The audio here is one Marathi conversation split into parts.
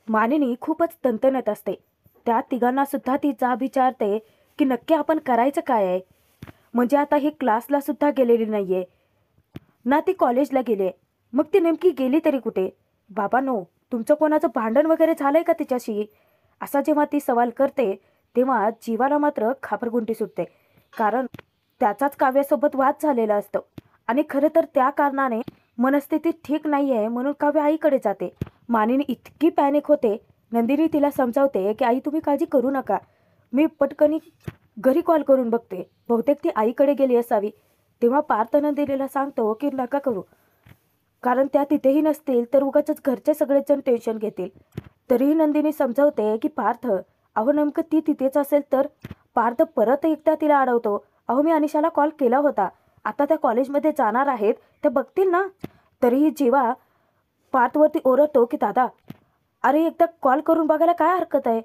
मानिनी खूपच तणतणत असते. त्या तिघांना सुद्धा ती जाब विचारते की नक्की आपण करायचं काय आहे. म्हणजे आता ही क्लासला सुद्धा गेलेली नाहीये ना, ती कॉलेजला गेली. मग ती नेमकी गेली तरी कुठे? बाबांनो, तुमचं कोणाचं भांडण वगैरे झालंय का तिच्याशी? असा जेव्हा ती सवाल करते तेव्हा जीवाला मात्र खापरगुंटी सुटते. कारण त्याचाच काव्यासोबत वाद झालेला असतो आणि खरं तर त्या कारणाने मनस्थिती ठीक नाही आहे म्हणून काव्य आईकडे जाते. मानिनी इतकी पॅनिक होते. नंदिनी तिला समजावते की आई तुम्ही काळजी करू नका, मी पटकनी घरी कॉल करून बघते, बहुतेक ती आईकडे गेली असावी. तेव्हा पार्थ नंदिनीला सांगतो की नका करू, कारण त्या तिथेही नसतील तर उगाचच घरचे सगळेच जण टेन्शन घेतील. तरीही नंदिनी समजावते की पार्थ, अहो नेमकं ती तिथेच असेल तर. पार्थ परत एकदा तिला अडवतो, अहो मी अनिशाला कॉल केला होता, आता त्या कॉलेजमध्ये जाणार आहेत, ते बघतील ना. तरीही जीवा पार्थवरती ओरडतो की दादा, अरे एकदा कॉल करून बघायला काय हरकत आहे.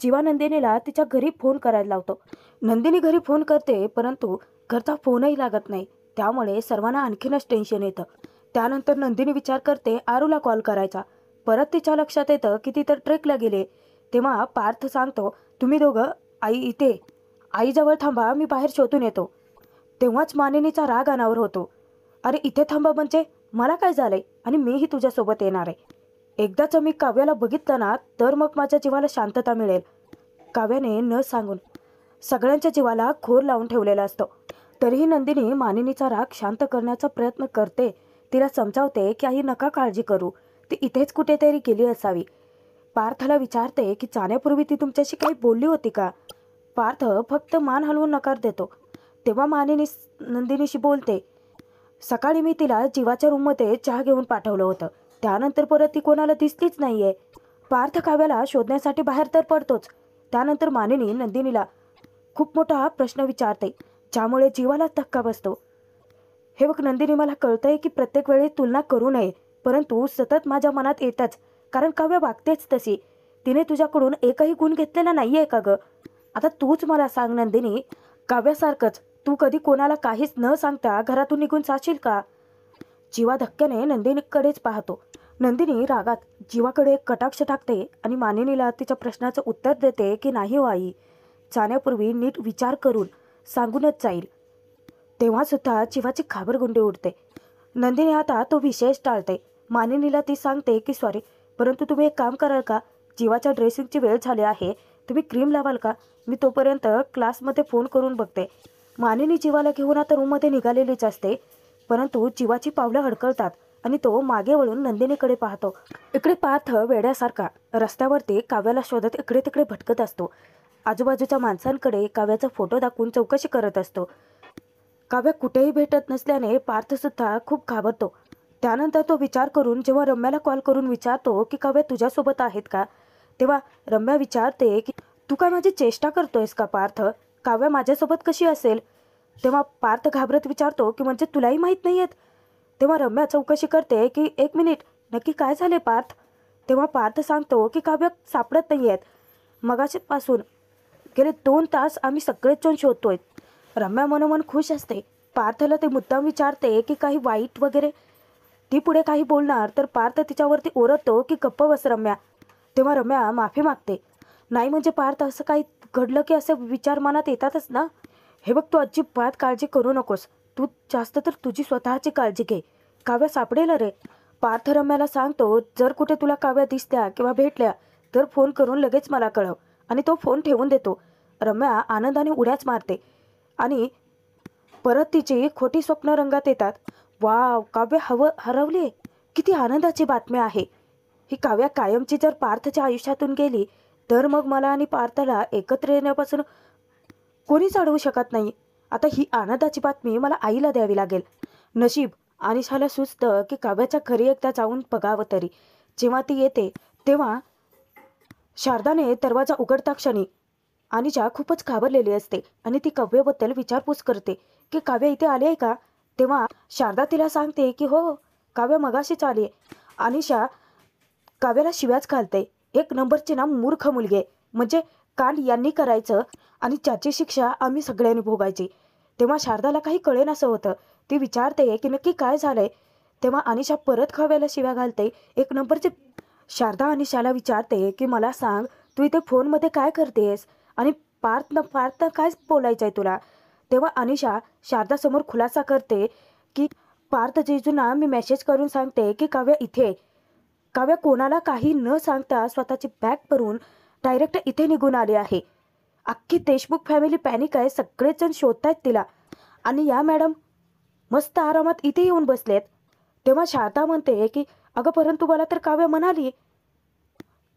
जीवा नंदिनीला तिच्या घरी फोन करायला लावतो. नंदिनी घरी फोन करते परंतु घरचा फोनही लागत नाही. त्यामुळे सर्वांना आणखीनच टेन्शन येतं. त्यानंतर नंदिनी विचार करते आरूला कॉल करायचा. परत तिच्या लक्षात येतं की ती तर ट्रेकला गेले. तेव्हा पार्थ सांगतो, तुम्ही दोघं आई इथे आईजवळ थांबा, मी बाहेर शोधून येतो. तेव्हाच मानिनीचा राग अनावर होतो. अरे इथे थांबा म्हणजे मला काय झालंय आणि मीही तुझ्यासोबत येणार आहे. एकदाच मी काव्याला बघितलं ना तर मग माझ्या जीवाला शांतता मिळेल. काव्याने न सांगून सगळ्यांच्या जीवाला खोर लावून ठेवलेला असतो. तरीही नंदिनी मानिनीचा राग शांत करण्याचा प्रयत्न करते. तिला समजावते की आई नका काळजी करू, ती इथेच कुठेतरी गेली असावी. पार्थला विचारते की जाण्यापूर्वी ती तुमच्याशी काही बोलली होती का. पार्थ फक्त मान हलवून नकार देतो. तेव्हा मानिनी नंदिनीशी बोलते, सकाळी मी तिला जीवाच्या रूममध्ये चहा घेऊन पाठवलं होतं, त्यानंतर परत ती कोणाला दिसलीच नाहीये. पार्थ काव्याला शोधण्यासाठी बाहेर तर पडतोच. त्यानंतर मानिनी नंदिनीला खूप मोठा प्रश्न विचारते ज्यामुळे जीवाला धक्का बसतो. हे बघ नंदिनी, मला कळतंय की प्रत्येक वेळी तुलना करू नये, परंतु सतत माझ्या मनात येतच, कारण काव्य वागतेच तशी. तिने तुझ्याकडून एकही गुण घेतलेला नाहीये का ग. आता तूच मला सांग नंदिनी, काव्यासारखंच तू कधी कोणाला काहीच न सांगता घरातून निघून जाशील का. जीवा धक्क्याने नंदिनीकडेच पाहतो. नंदिनी रागात जीवाकडे एक कटाक्ष टाकते आणि मानिनीला तिच्या प्रश्नाचं उत्तर देते की नाही हो आई, जाण्यापूर्वी नीट विचार करून सांगूनच जाईल. तेव्हा सुद्धा जीवाची घाबरगुंडी उडते. नंदिनी आता तो विषयच टाळते. मानिनीला ती सांगते की सॉरी, परंतु तुम्ही एक काम कराल का, जीवाच्या ड्रेसिंगची वेळ झाली आहे, तुम्ही क्रीम लावाल का, मी तोपर्यंत क्लासमध्ये फोन करून बघते. मानिनी जीवाला घेऊन आता रूममध्ये निघालेलीच असते, परंतु जीवाची पावलं हडकळतात आणि तो मागे वळून नंदिनीकडे पाहतो. इकडे पार्थ वेड्यासारखा रस्त्यावरती काव्याला शोधत इकडे तिकडे भटकत असतो. आजूबाजूच्या माणसांकडे काव्याचा फोटो दाखवून चौकशी करत असतो. काव्या कुठेही भेटत नसल्याने पार्थसुद्धा खूप घाबरतो. त्यानंतर तो विचार करून जेव्हा रम्याला कॉल करून विचारतो की काव्या तुझ्यासोबत आहेत का, तेव्हा रम्या विचारते की तू काय माझी चेष्टा करतोयस का पार्थ, काव्या माझ्यासोबत कशी असेल. तेव्हा पार्थ घाबरत विचारतो की म्हणजे तुलाही माहीत नाही आहेत. तेव्हा रम्या चौकशी करते की एक मिनिट, नक्की काय झाले पार्थ. तेव्हा पार्थ सांगतो की काव्य सापडत नाही आहेत, मगाशीपासून गेले 2 तास आम्ही सगळेच जण शोधतोय. रम्या मनोमन खुश असते. पार्थला ते मुद्दाम विचारते की काही वाईट वगैरे. ती पुढे काही बोलणार तर पार्थ तिच्यावरती ओरडतो की गप्प बस रम्या. तेव्हा रम्या माफी मागते. नाही म्हणजे पार्थ, असं काही घडलं की असे विचार मनात येतातच ना. हे बघ तू अजिबात काळजी करू नकोस, तू जास्त तर तुझी स्वतःची काळजी घे, काव्या सापडेल रे. पार्थ रम्याला सांगतो, जर कुठे तुला काव्या दिसत्या किंवा भेटल्या तर फोन करून लगेच मला कळव. आणि तो फोन ठेवून देतो. रम्या आनंदाने उड्याच मारते आणि परत तिची खोटी स्वप्न रंगात येतात. वाव, काव्य हरवली, किती आनंदाची बातमी आहे ही. काव्या कायमची जर पार्थच्या आयुष्यातून गेली तर मग मला आणि पार्थला एकत्र येण्यापासून कोणीच अडवू शकत नाही. आता ही आनंदाची बातमी मला आईला द्यावी लागेल. नशीब अनिशाला सुचतं की काव्याच्या घरी एकदा जाऊन बघावं तरी. जेव्हा ती येते तेव्हा शारदाने दरवाजा उघडता क्षणी अनिशा खूपच घाबरलेली असते आणि ती काव्याबद्दल विचारपूस करते की काव्य इथे आली आहे का. तेव्हा शारदा तिला सांगते की हो, काव्य मगाशीच आली आहे. अनिशा काव्याला शिव्याच घालते, एक नंबरची ना मूर्ख मुलगी आहे, म्हणजे कांड यांनी करायचं आणि ज्याची शिक्षा आम्ही सगळ्यांनी भोगायची. तेव्हा शारदाला काही कळेनासं होतं. ती विचारते की नक्की काय झालंय. तेव्हा अनिशा परत काव्याला शिव्या घालते, एक नंबरचे शारदा अनिशाला विचारते की मला सांग, तू इथे फोनमध्ये काय करतेस आणि पार्थनं काय बोलायचं आहे तुला. तेव्हा अनिशा शारदासमोर खुलासा करते की पार्थ जीजूंना मी मेसेज करून सांगते की काव्या इथे आहे. काव्या कोणाला काही न सांगता स्वतःची बॅग भरून डायरेक्ट इथे निघून आली आहे. अख्खी देशमुख फॅमिली पॅनिक आहे, सगळेच जण शोधतायत तिला आणि या मॅडम मस्त आरामात इथे येऊन बसलेत. तेव्हा शारदा म्हणते की अगं परंतु मला तर काव्या म्हणाली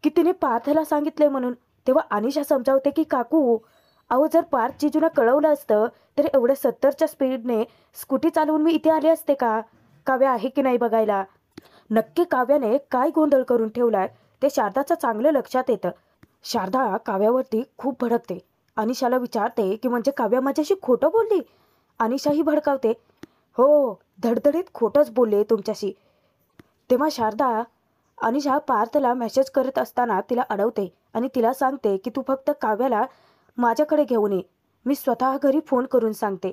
की तिने पार्थला सांगितले म्हणून. तेव्हा अनिशा समजावते की काकू अहो जर पार्थ जिजूला कळवलं असतं तर एवढे 70च्या स्पीडने स्कूटी चालवून मी इथे आले असते का काव्या आहे की नाही बघायला. नक्की काव्याने काय गोंधळ करून ठेवलाय ते शारदाचं चांगलं लक्षात येतं. शारदा काव्यावरती खूप भडकते. अनिशाला विचारते की म्हणजे काव्या माझ्याशी खोटं बोलली. अनिशाही भडकावते, हो धडधडीत खोटंच बोलले तुमच्याशी. तेव्हा शारदा अनिशा पार्थला मेसेज करत असताना तिला अडवते आणि तिला सांगते की तू फक्त काव्याला माझ्याकडे घेऊन ये, मी स्वतः घरी फोन करून सांगते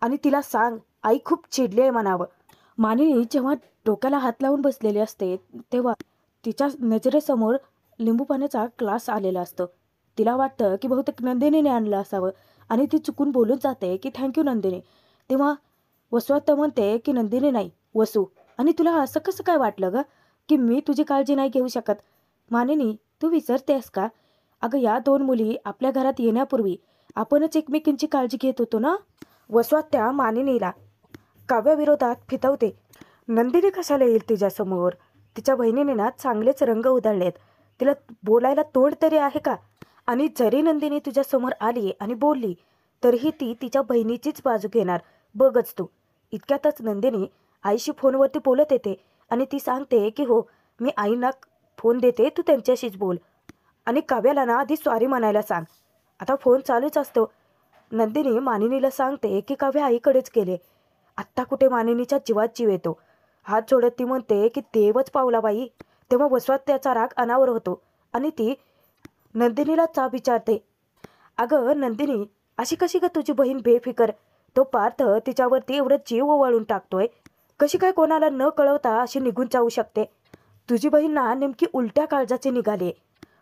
आणि तिला सांग आई खूप चिडली आहे म्हणावं. मानिनी जेव्हा डोक्याला हात लावून बसलेली असते तेव्हा तिच्या नजरेसमोर लिंबू पाण्याचा ग्लास आलेला असतो. तिला वाटतं की बहुतेक नंदिनीने आणलं असावं आणि ती चुकून बोलून जाते की थँक्यू नंदिनी. तेव्हा वसुआत्या म्हणते की नंदिनी नाही वसू, आणि तुला असं कसं काय वाटलं ग की मी तुझी काळजी नाही घेऊ शकत. मानिनी तू विसरतेस का, अगं या 2 मुली आपल्या घरात येण्यापूर्वी आपणच एकमेकींची काळजी घेत होतो ना. वसुआत्या मानिनीला काव्याविरोधात फितवते, नंदिनी कशाला येईल तिच्यासमोर, तिच्या बहिणीने ना चांगलेच रंग उधळलेत, तिला बोलायला तोंड तरी आहे का. आणि जरी नंदिनी तुझ्यासमोर आली आणि बोलली तरीही ती तिच्या बहिणीचीच बाजू घेणार, बघच तू. इतक्यातच नंदिनी आईशी फोनवरती बोलत येते आणि ती सांगते की हो मी आईंना फोन देते, तू त्यांच्याशीच बोल आणि काव्याला ना आधी सॉरी म्हणायला सांग. आता फोन चालूच असतो. नंदिनी मानिनीला सांगते की काव्या आईकडेच गेले. आत्ता कुठे मानिनीच्या जीवात जीव येतो. हात जोडत ती म्हणते की देवच पावला बाई. तेव्हा वसुआत्याचा राग अनावर होतो आणि ती नंदिनीला चाप विचारते, अगं नंदिनी अशी कशी ग तुझी बहीण बेफिकर, तो पार्थ तिच्यावरती एवढं जीव ओवाळून टाकतोय, कशी काय कोणाला न कळवता अशी निघून जाऊ शकते. तुझी बहीण ना नेमकी उलट्या काळजाची निघाली.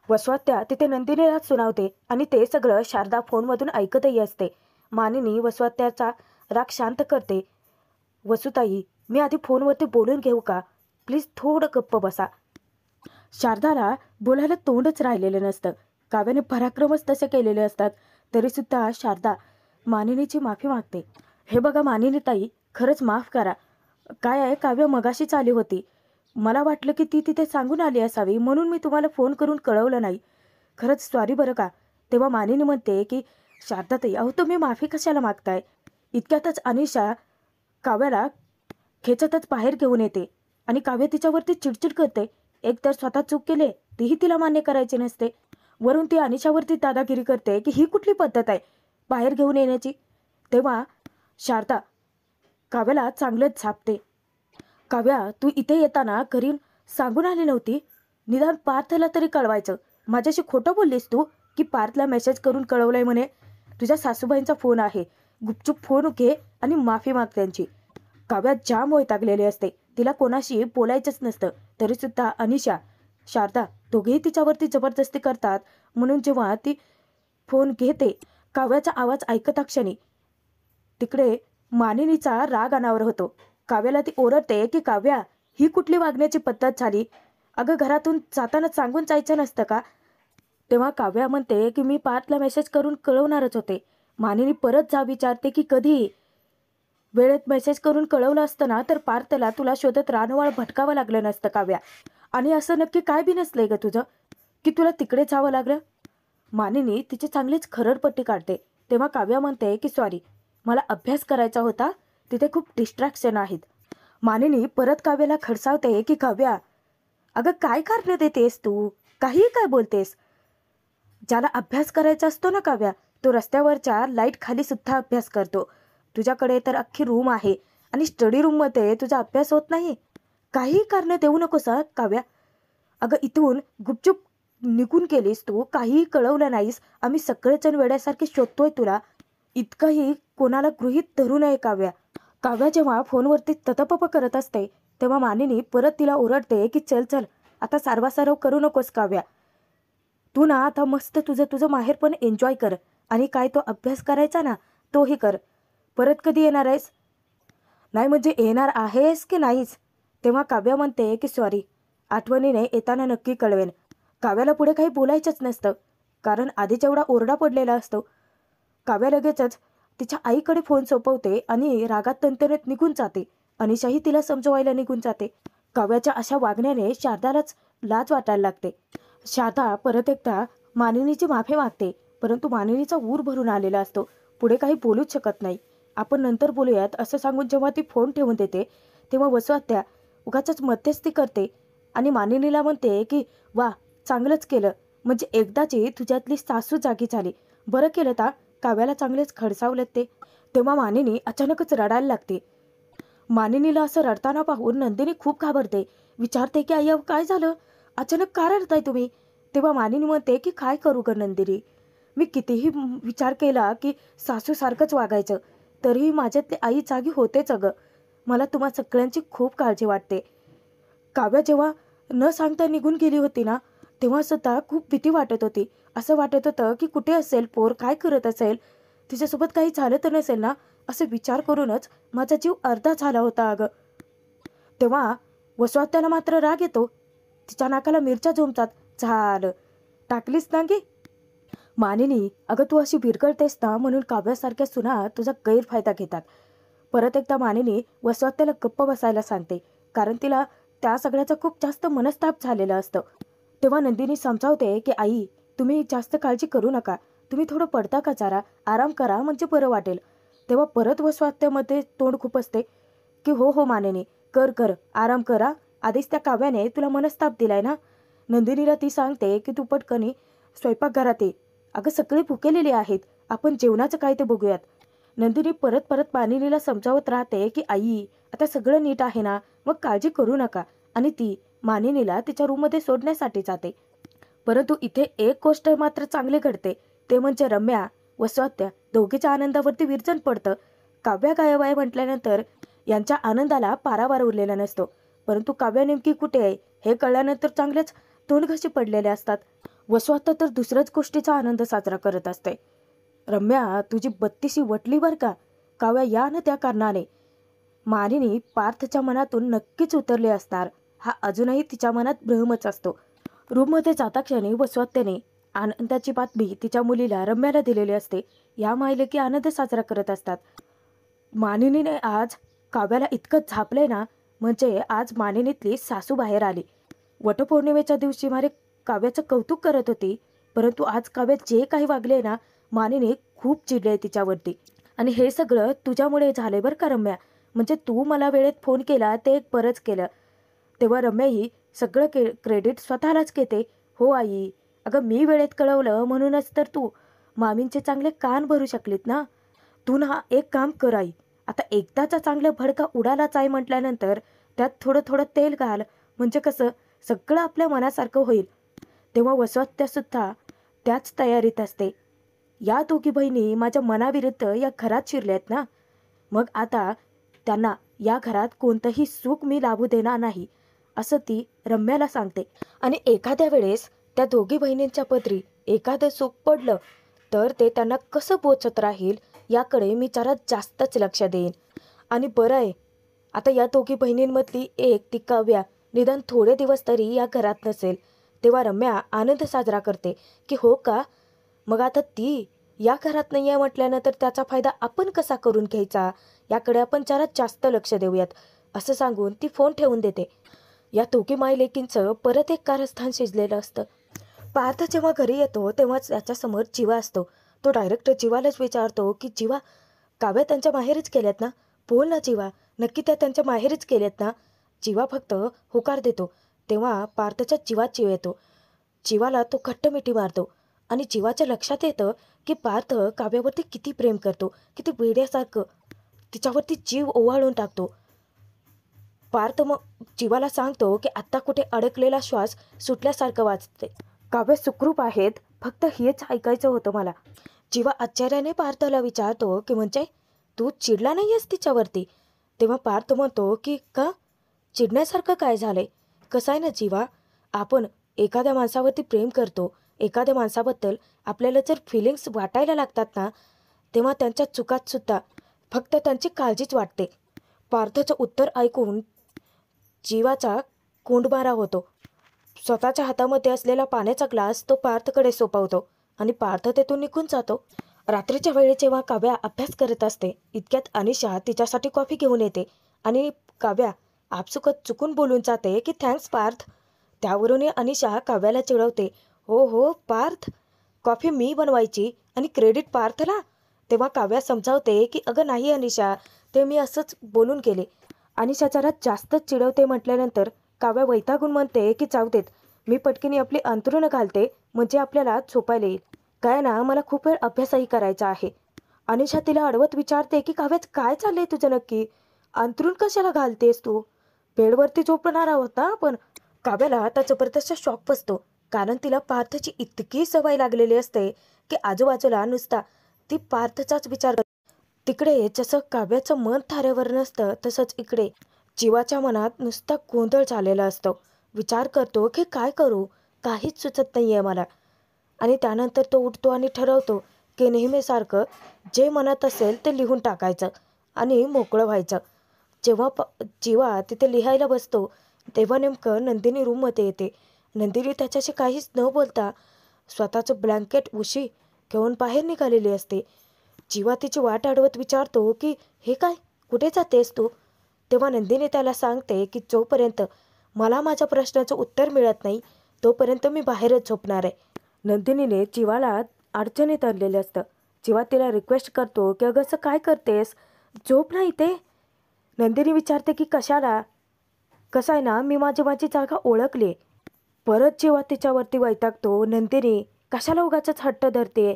वसुआत्या तिथे नंदिनीलाच सुनावते आणि ते सगळं शारदा फोनमधून ऐकतही असते. मानिनी वसुआत्याचा राग शांत करते, वसुताई मी आधी फोनवरती बोलून घेऊ का, प्लीज थोडं गप्प बसा. शारदाला बोलायला तोंडच राहिलेलं नसतं. काव्याने पराक्रमच तसे केलेले असतात तरीसुद्धा शारदा मानिनीची माफी मागते. हे बघा मानिनी ताई खरंच माफ करा. काय आहे काव्य मगाशीच आली होती, मला वाटलं की ती तिथे सांगून आली असावी म्हणून मी तुम्हाला फोन करून कळवलं नाही, खरंच सॉरी बरं का. तेव्हा मानिनी म्हणते की शारदाताई अहो तुम्ही माफी कशाला मागताय. इतक्यातच अनिशा काव्याला खेचतच बाहेर घेऊन येते आणि काव्य तिच्यावरती चिडचिड करते. एक तर स्वतः चूक केले तीही तिला मान्य करायची नसते, वरून ती अनिशावरती दादागिरी करते की ही कुठली पद्धत आहे बाहेर घेऊन येण्याची. तेव्हा शारदा काव्याला चांगलंच झापते, काव्या तू इथे येताना घरी सांगून आली नव्हती, निदान पार्थला तरी कळवायचं. माझ्याशी खोटं बोललीस तू की पार्थला मेसेज करून कळवलंय म्हणे. तुझ्या सासूबाईंचा फोन आहे, गुपचूप फोन घे आणि माफी माग त्यांची. काव्या जाम वैतागलेली असते, तिला कोणाशी बोलायचंच नसतं तरीसुद्धा अनिशा शारदा दोघेही तिच्यावरती जबरदस्ती करतात. म्हणून जेव्हा ती फोन घेते काव्याचा आवाज ऐकता क्षणी तिकडे मानिनीचा राग अनावर होतो. काव्याला ती ओरडते की काव्या ही कुठली वागण्याची पद्धत झाली, अगं घरातून जाताना सांगून जायचं नसतं का. तेव्हा काव्या म्हणते की मी पार्थला मेसेज करून कळवणारच होते. मानिनी परत जा विचारते की कधी, वेळेत मेसेज करून कळवलं असतं ना तर पार्थला तुला शोधत रानवाळ भटकावं लागलं नसतं काव्या. आणि असं नक्की काय बी नसलंय ग तुझं की तुला तिकडे जावं लागलं. मानिनी तिची चांगलीच खरडपट्टी काढते. तेव्हा काव्या म्हणते की सॉरी मला अभ्यास करायचा होता, तिथे खूप डिस्ट्रॅक्शन आहेत. मानिनी परत काव्याला खडसावते की काव्या अगं काय कारण देतेस तू, काहीही काय बोलतेस. ज्याला अभ्यास करायचा असतो ना काव्या तो रस्त्यावरच्या लाईट खाली सुद्धा अभ्यास करतो. तुझ्याकडे तर अख्खी रूम आहे आणि स्टडी रूममध्ये तुझा अभ्यास होत नाही. काही कारण देऊ नकोस काव्या. अगं इथून गुपचूप निघून गेलीस तू, काहीही कळवलं नाहीस, आम्ही सगळेजण वेड्यासारखे शोधतोय तुला. इतकंही कोणाला गृहीत धरू नये काव्या. काव्या जेव्हा फोनवरती ततपप करत असते तेव्हा मानिनी परत तिला ओरडते की चल चल आता सारवासारव करू नकोस काव्या. तू ना आता मस्त तुझं तुझं माहेर पण एन्जॉय कर. आणि काय तो अभ्यास करायचा ना तोही कर. परत कधी येणार आहेस? नाही म्हणजे येणार आहेस की नाहीस? तेव्हा काव्या म्हणते की सॉरी, आठवणीने येताना नक्की कळवेन. काव्याला पुढे काही बोलायचंच नसतं, कारण आधीच एवढा ओरडा पडलेला असतो. काव्या लगेचच तिच्या आईकडे फोन सोपवते आणि रागात तंतनेत निघून जाते. अनिशाही तिला समजवायला निघून जाते. काव्याच्या अशा वागण्याने शारदालाच लाज वाटायला लागते. शारदा परत एकदा मानिनीची माफी मागते, परंतु मानिनीचा ऊर भरून आलेला असतो. पुढे काही बोलूच शकत नाही. आपण नंतर बोलूयात असं सांगून जेव्हा ती फोन ठेवून देते तेव्हा वसुआत्या उगाचच मध्यस्थी करते आणि मानिनीला म्हणते की वा, चांगलंच केलं, म्हणजे एकदाची तुझ्यातली सासू जागी झाली. बरं केलं ता, काव्याला चांगलेच खडसावलं ते. तेव्हा मानिनी अचानकच रडायला लागते. मानिनीला असं रडताना पाहून नंदिनी खूप घाबरते. विचारते की अय्या काय झालं, अचानक का रडताय तुम्ही? तेव्हा मानिनी म्हणते की काय करू ग नंदिनी, मी कितीही विचार केला की सासूसारखंच वागायचं, तरीही माझ्यातली आई जागी होतेच अगं. मला तुम्हा सगळ्यांची खूप काळजी वाटते. काव्या जेव्हा न सांगता निघून गेली होती ना, तेव्हा सुद्धा खूप भीती वाटत होती. असं वाटत होतं की कुठे असेल पोर, काय करत असेल, तिच्यासोबत काही झालं तर नसेल ना, असे विचार करूनच माझा जीव अर्धा झाला होता अगं. तेव्हा वसुआत्याला मात्र राग येतो. तिच्या नाकाला मिरच्या झोंबतात. झालं, टाकलीस ना गे. मानिनी, अगं तू अशी बिरकळतेस ना म्हणून काव्यासारख्या सुना तुझा गैरफायदा घेतात. परत एकदा मानिनी वसुआत्याला गप्प बसायला सांगते, कारण तिला त्या सगळ्याचा खूप जास्त मनस्ताप झालेला असतं. तेव्हा नंदिनी समजावते की आई, तुम्ही जास्त काळजी करू नका, तुम्ही थोडं पडता का जरा, आराम करा म्हणजे बरं वाटेल. तेव्हा परत वसुआत्यामध्ये तोंड खूप असते की हो हो मानिनी, कर कर, आराम करा, आधीच त्या काव्याने तुला मनस्ताप दिलाय ना. नंदिनीला ती सांगते की तू पटकनी स्वयंपाकघरात ये. अगं सगळे भुकेलेले आहेत, आपण जेवणाचं काय ते बघूयात. नंदिनी परत परत मानिनीला समजावत राहते की आई, आता सगळं नीट आहे ना, मग काळजी करू नका. आणि ती मानिनीला तिच्या रूममध्ये सोडण्यासाठी जाते. परंतु इथे एक गोष्ट मात्र चांगली घडते, ते म्हणजे रम्या वसुआत्या दोघीच्या आनंदावरती विरजण पडतं. काव्या गायब आहे म्हटल्यानंतर यांच्या आनंदाला पारावार उरलेला नसतो. परंतु काव्या नेमकी कुठे आहे हे कळल्यानंतर चांगलेच तोंडघशी पडलेले असतात. वसुआत्या तर दुसऱ्याच गोष्टीचा आनंद साजरा करत असते. रम्या, तुझी बत्तीशी वटली बर का. काव्या या न त्या कारणाने. मानिनी पार्थच्या मनातून नक्कीच उतरले असणार, हा अजूनही तिच्या मनात भ्रमच असतो. रूममध्ये जाता क्षणी वसुआत्याने आनंदाची बातमी तिच्या मुलीला रम्याला दिलेली असते. या मायलेकी आनंद साजरा करत असतात. मानिनीने आज काव्याला इतकं झापलंय ना, म्हणजे आज मानिनीतली सासू बाहेर आली. वटपौर्णिमेच्या दिवशी मारे काव्याचं कौतुक करत होती, परंतु आज काव्य जे काही वागले ना, मानिनी खूप चिडले तिच्यावरती. आणि हे सगळं तुझ्यामुळे झालंय बरं का रम्या, म्हणजे तू मला वेळेत फोन केला ते एक बरंच केलं. तेव्हा रम्याही सगळं क्रेडिट स्वतःलाच घेते. हो आई, अगं मी वेळेत कळवलं म्हणूनच तर तू मामींचे चांगले कान भरू शकलीत ना. तू ना एक काम कर आई, आता एकदाचा चांगला भडका उडालाच आहे म्हटल्यानंतर त्यात थोडं थोडं तेल घाल, म्हणजे कसं सगळं आपल्या मनासारखं होईल. तेव्हा वसुआत्या सुद्धा त्याच तयारीत असते. या दोघी बहिणी माझ्या मनाविरुद्ध या घरात शिरल्यात ना, मग आता त्यांना या घरात कोणतंही सुख मी लाभू देणार नाही, असं ती रम्याला सांगते. आणि एखाद्या वेळेस त्या दोघी बहिणींच्या पदरी एखादं सुख पडलं तर ते त्यांना कसं पोचत राहील याकडे मी जरा जास्तच लक्ष देईन. आणि बरं आहे, आता या दोघी बहिणींमधली एक ती काव्या निदान थोडे दिवस तरी या घरात नसेल. तेव्हा रम्या आनंद साजरा करते की हो का, मग आता ती या घरात नाही आहे म्हटल्यानंतर त्याचा फायदा आपण कसा करून घ्यायचा याकडे आपण जरा जास्त लक्ष देऊयात, असं सांगून ती फोन ठेवून देते. या दोघी मायलेकींचं परत एक कारस्थान शिजलेलं असतं. पार्थ जेव्हा घरी येतो तेव्हाच त्याच्यासमोर जीवा असतो. तो डायरेक्ट जीवालाच विचारतो की जीवा, काव्या त्यांच्या माहेरीच केल्यात ना, बोल ना जीवा, नक्की त्या त्यांच्या माहेरीच केल्यात ना. जीवा फक्त होकार देतो. तेव्हा पार्थच्या जीवात जीव येतो. जीवाला तो घट्ट मिठी मारतो आणि जीवाच्या लक्षात येतं की पार्थ काव्यावरती किती प्रेम करतो, किती वेड्यासारखं तिच्यावरती जीव ओवाळून टाकतो. पार्थ मग जीवाला सांगतो की आत्ता कुठे अडकलेला श्वास सुटल्यासारखं वाटते, काव्य सुखरूप आहेत, फक्त हेच ऐकायचं होतं मला. जीवा आश्चर्याने पार्थला विचारतो की म्हणजे तू चिडला नाही आहेस तिच्यावरती? तेव्हा पार्थ म्हणतो की का, चिडण्यासारखं काय झालंय? कसं आहे ना जीवा, आपण एखाद्या माणसावरती प्रेम करतो, एखाद्या माणसाबद्दल आपल्याला जर फिलिंग्स वाटायला लागतात ना, तेव्हा त्यांच्या चुकात सुद्धा फक्त त्यांची काळजीच वाटते. पार्थचं उत्तर ऐकून जीवाचा कोंडमारा होतो. स्वतःच्या हातामध्ये असलेला पाण्याचा ग्लास तो पार्थकडे सोपवतो आणि पार्थ तेथून निघून जातो. रात्रीच्या वेळी जेव्हा काव्या अभ्यास करत असते, इतक्यात अनिशा तिच्यासाठी कॉफी घेऊन येते आणि काव्या आपसुकच चुकून बोलून जाते की थँक्स पार्थ. त्यावरून अनिशा काव्याला चिडवते, हो हो पार्थ, कॉफी मी बनवायची आणि क्रेडिट पार्थला. तेव्हा काव्या समजावते की अगं नाही अनिशा, ते मी असंच बोलून गेले. अनिशा जरा जास्तच चिडवते म्हटल्यानंतर काव्या वैतागून म्हणते की जाऊ देत, मी पटकीने आपली अंथरुणं घालते म्हणजे आपल्याला झोपायला येईल. काय ना, मला खूप वेळ अभ्यासही करायचा आहे. अनिशा तिला अडवत विचारते की काव्याच काय चाललंय तुझं नक्की? अंथरूण कशाला घालतेस तू? बेडवरती झोपणार आहोत ना आपण. काव्याला आता जबरदस्त शॉक बसतो, कारण तिला पार्थची इतकी सवय लागलेली असते की आजूबाजूला नुसता ती पार्थचाच विचार करते. तिकडे जसं काव्याचं मन थाऱ्यावर नसतं, तसंच इकडे जीवाच्या मनात नुसता गोंधळ झालेला असतो. विचार करतो की काय करू, काहीच सुचत नाही आहे मला. आणि त्यानंतर तो उठतो आणि ठरवतो की नेहमीसारखं जे मनात असेल ते लिहून टाकायचं आणि मोकळं व्हायचं. जेव्हा जीवा तिथे लिहायला बसतो, तेव्हा नेमकं नंदिनी रूममध्ये येते. नंदिनी त्याच्याशी काहीच न बोलता स्वतःचं ब्लँकेट उशी घेऊन बाहेर निघालेली असते. जीवा तिची वाट अडवत विचारतो की हे काय, कुठे जातेस तू? तेव्हा नंदिनी त्याला सांगते की जोपर्यंत मला माझ्या प्रश्नाचं उत्तर मिळत नाही, तोपर्यंत मी बाहेरच झोपणार आहे. नंदिनीने जीवाला अडचणीत आणलेलं असतं. जीवा तिला रिक्वेस्ट करतो की अगं असं काय करतेस, झोप नाही ते. नंदिनी विचारते की कशाला? कसं आहे ना, मी माझी जागा ओळखली. परत जेव्हा तिच्यावरती वैतागतो, नंदिनी कशाला उगाचच हट्ट धरते,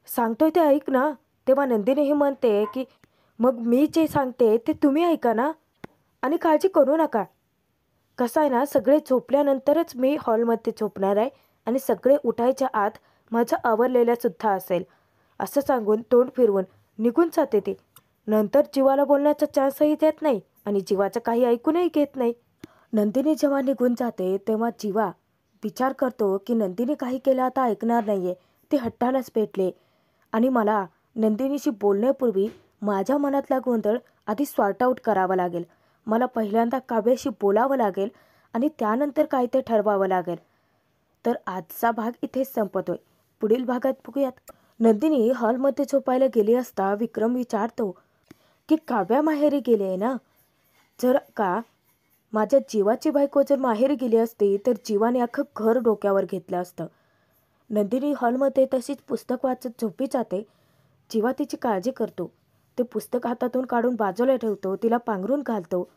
सांगतोय ते ऐक ना. तेव्हा नंदिनी ही म्हणते की मग मी जे सांगते ते तुम्ही ऐका ना आणि काळजी करू नका. कसं आहे ना, सगळे झोपल्यानंतरच मी हॉलमध्ये झोपणार आहे आणि सगळे उठायच्या आत माझं आवरलेलं सुद्धा असेल. असं सांगून तोंड फिरवून निघून जाते ती. नंतर जीवाला बोलण्याचा चान्सही देत नाही आणि जीवाचं काही ऐकूनही घेत नाही. नंदिनी जेव्हा निघून जाते तेव्हा जीवा विचार करतो की नंदिनी काही केलं आता ऐकणार नाही आहे, ती हट्टालाच पेटले आणि मला नंदिनीशी बोलण्यापूर्वी माझ्या मनातला गोंधळ आधी सॉर्ट आऊट करावा लागेल. मला पहिल्यांदा काव्याशी बोलावं लागेल आणि त्यानंतर काय ते ठरवावं लागेल. तर आजचा भाग इथेच संपतोय. पुढील भागात बघूयात. नंदिनी हॉलमध्ये झोपायला गेली असता विक्रम विचारतो की काव्या माहेरी गेली आहे ना? जर का माझ्या जीवाची बायको जर माहेरी गेली असती तर जीवाने अख्खं घर डोक्यावर घेतलं असतं. नंदिनी हॉलमध्ये तशीच पुस्तक वाचत झोपी जाते. जीवा तिची काळजी करतो. ते पुस्तक हातातून काढून बाजूला ठेवतो, तिला पांघरून घालतो.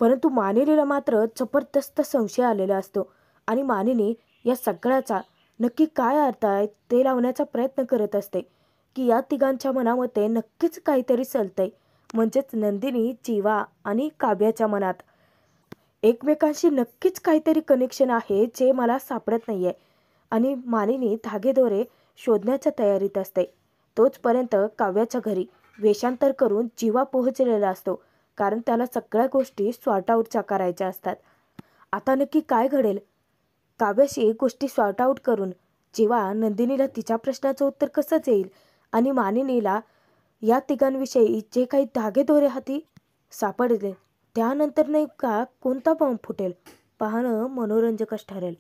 परंतु मानिनीला मात्र जबरदस्त संशय आलेला असतो आणि मानिनी या सगळ्याचा नक्की काय अर्थ आहे ते लावण्याचा प्रयत्न करत असते की या तिघांच्या मनामध्ये नक्कीच काहीतरी चालतंय. म्हणजेच नंदिनी, जीवा आणि काव्याच्या मनात एकमेकांशी नक्कीच काहीतरी कनेक्शन आहे जे मला सापडत नाही आहे. आणि मानिनी धागेदोरे शोधण्याच्या तयारीत असते. तोचपर्यंत काव्याच्या घरी वेषांतर करून जीवा पोहोचलेला असतो, कारण त्याला सगळ्या गोष्टी सॉर्ट आऊटच्या करायच्या असतात. आता नक्की काय घडेल? काव्याशी गोष्टी सॉर्ट आऊट करून जीवा नंदिनीला तिच्या प्रश्नाचं उत्तर कसं देईल आणि मानिनीला या तिघांविषयी जे काही धागेदोरे हाती सापडले त्यानंतर नाही का कोणता बॉम्ब फुटेल, पाहणं मनोरंजकच ठरेल.